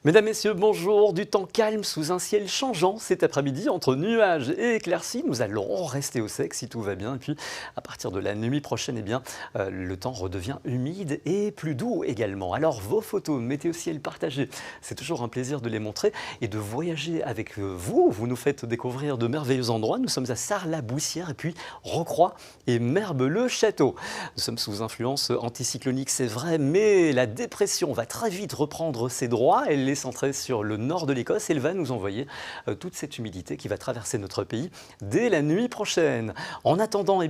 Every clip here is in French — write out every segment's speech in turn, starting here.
Mesdames, Messieurs, bonjour. Du temps calme sous un ciel changeant cet après-midi entre nuages et éclaircies. Nous allons rester au sec si tout va bien. Et puis, à partir de la nuit prochaine, le temps redevient humide et plus doux également. Alors, vos photos météo ciel partagées, c'est toujours un plaisir de les montrer et de voyager avec vous. Vous nous faites découvrir de merveilleux endroits. Nous sommes à Sarre-la-Boussière et puis Rocroi et Merbe-le-Château. Nous sommes sous influence anticyclonique, c'est vrai, mais la dépression va très vite reprendre ses droits. Elle est centrée sur le nord de l'Écosse et elle va nous envoyer toute cette humidité qui va traverser notre pays dès la nuit prochaine. En attendant,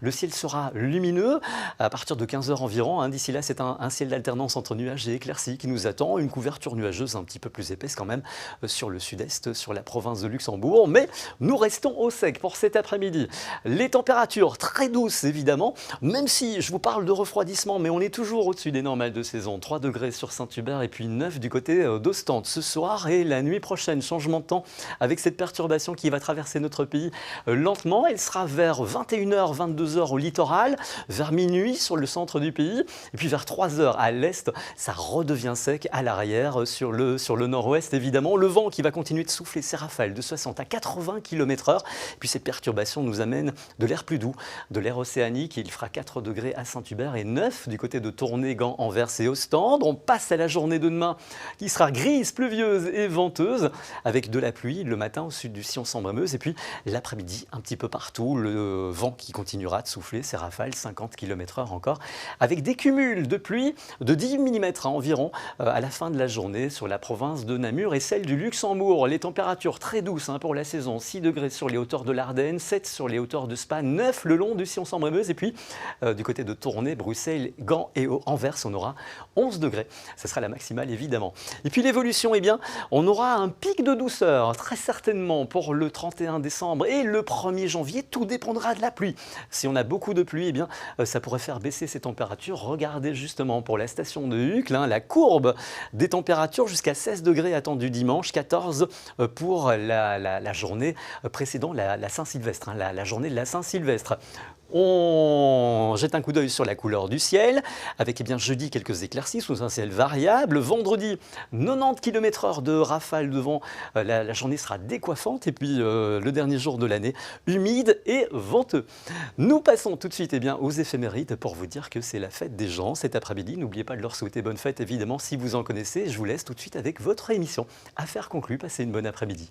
le ciel sera lumineux à partir de 15 h environ. D'ici là, c'est un ciel d'alternance entre nuages et éclaircies qui nous attend. Une couverture nuageuse un petit peu plus épaisse quand même sur le sud-est, sur la province de Luxembourg. Mais nous restons au sec pour cet après-midi. Les températures très douces évidemment, même si je vous parle de refroidissement, mais on est toujours au-dessus des normales de saison. 3 degrés sur Saint-Hubert et puis 9 du côté d'Ostende ce soir et la nuit prochaine. Changement de temps avec cette perturbation qui va traverser notre pays lentement. Elle sera vers 21 h, 22 h au littoral, vers minuit sur le centre du pays et puis vers 3 h à l'est, ça redevient sec à l'arrière sur le nord-ouest évidemment. Le vent qui va continuer de souffler ses rafales de 60 à 80 km/h. Puis cette perturbation nous amène de l'air plus doux, de l'air océanique. Il fera 4 degrés à Saint-Hubert et 9 du côté de Tournai, Gand, Anvers et Ostende. On passe à la journée de demain qui sera grise, pluvieuse et venteuse avec de la pluie le matin au sud du Sion-Sambre-Meuse et puis l'après-midi un petit peu partout. Le vent qui continuera de souffler ses rafales 50 km/h encore avec des cumuls de pluie de 10 mm environ à la fin de la journée sur la province de Namur et celle du Luxembourg. Les températures très douces pour la saison, 6 degrés sur les hauteurs de l'Ardenne, 7 sur les hauteurs de Spa, 9 le long du Sion-Sambre-Meuse et puis du côté de Tournai, Bruxelles, Gand et Anvers, on aura 11 degrés. Ce sera la maximale évidemment. Et puis l'évolution, on aura un pic de douceur très certainement pour le 31 décembre et le 1er janvier. Tout dépendra de la pluie. Si on a beaucoup de pluie, ça pourrait faire baisser ces températures. Regardez justement pour la station de Uccle, la courbe des températures jusqu'à 16 degrés attendus dimanche, 14 pour la journée précédant la Saint-Sylvestre, la journée de la Saint-Sylvestre. On jette un coup d'œil sur la couleur du ciel, avec jeudi quelques éclaircies sous un ciel variable. Vendredi, 90 km/h de rafale de vent. La journée sera décoiffante et puis le dernier jour de l'année, humide et venteux. Nous passons tout de suite aux éphémérides pour vous dire que c'est la fête des gens cet après-midi. N'oubliez pas de leur souhaiter bonne fête évidemment si vous en connaissez. Je vous laisse tout de suite avec votre émission. Affaires conclues, passez une bonne après-midi.